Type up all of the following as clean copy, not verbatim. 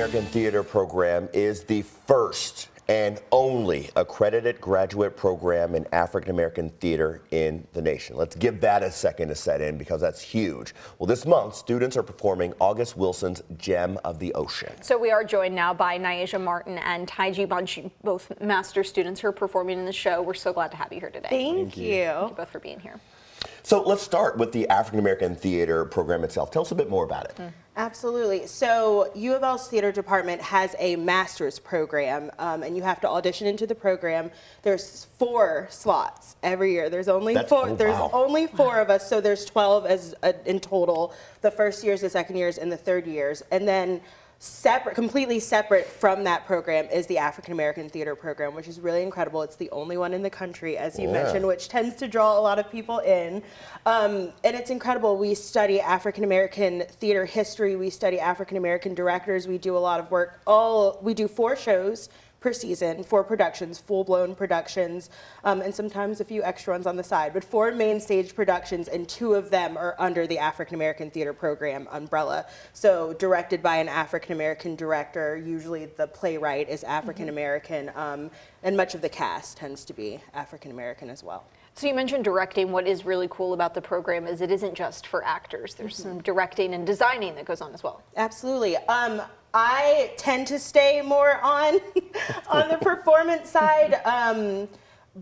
African-American Theater program is the first and only accredited graduate program in African-American theater in the nation. Let's give that a second to set in because that's huge. Well, this month, students are performing August Wilson's Gem of the Ocean. So we are joined now by Nyasia Martin and Taiji Bunch, both master students who are performing in the show. We're so glad to have you here today. Thank you. Thank you both for being here. So let's start with the African-American Theater program itself. Tell us a bit more about it. Absolutely. So UofL's theater department has a master's program, and you have to audition into the program. There's 4 slots every year. There's only only 4 of us, so there's 12 in total. The first years, the second years, and the third years, and then completely separate from that program is the African American Theater program, which is really incredible. It's the only one in the country, as you mentioned, which tends to draw a lot of people in. And it's incredible. We study African American theater history. We study African American directors. We do a lot of work. We do 4 shows per season, 4 productions, full-blown productions, and sometimes a few extra ones on the side, but 4 main stage productions, and 2 of them are under the African American Theater program umbrella. So directed by an African American director, usually the playwright is African American, and much of the cast tends to be African American as well. So you mentioned directing. What is really cool about the program is it isn't just for actors. There's some directing and designing that goes on as well. Absolutely. I tend to stay more on the performance side,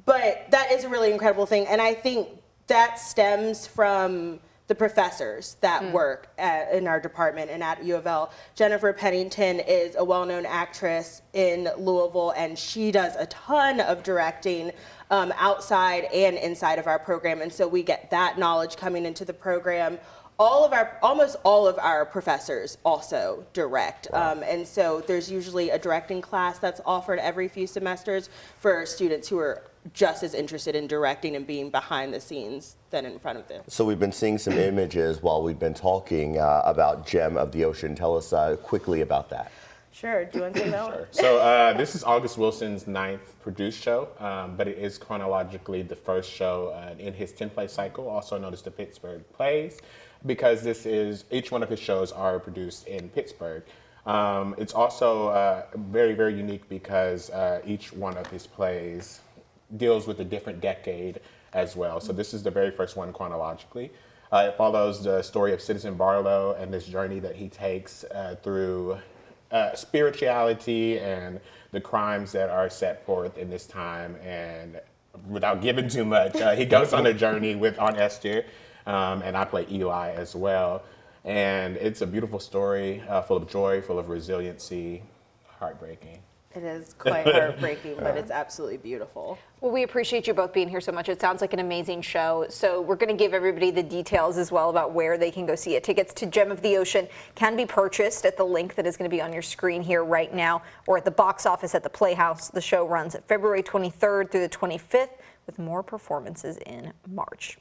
but that is a really incredible thing, and I think that stems from the professors that work in our department and at UofL. Jennifer Pennington is a well-known actress in Louisville, and she does a ton of directing outside and inside of our program, and so we get that knowledge coming into the program. Almost all of our professors also direct, and so there's usually a directing class that's offered every few semesters for students who are just as interested in directing and being behind the scenes than in front of them. So we've been seeing some images while we've been talking about Gem of the Ocean. Tell us quickly about that. Sure, do you want to take that one? Sure. So this is August Wilson's 9th produced show, but it is chronologically the first show in his 10-play cycle, also known as the Pittsburgh Plays, because each one of his shows are produced in Pittsburgh. It's also very, very unique because each one of his plays deals with a different decade as well. So this is the very first one chronologically. It follows the story of Citizen Barlow and this journey that he takes through spirituality and the crimes that are set forth in this time. And without giving too much, he goes on a journey with Aunt Esther, and I play Eli as well. And it's a beautiful story, full of joy, full of resiliency, heartbreaking. It is quite heartbreaking, but it's absolutely beautiful. Well, we appreciate you both being here so much. It sounds like an amazing show. So we're going to give everybody the details as well about where they can go see it. Tickets to Gem of the Ocean can be purchased at the link that is going to be on your screen here right now, or at the box office at the Playhouse. The show runs February 23rd through the 25th with more performances in March.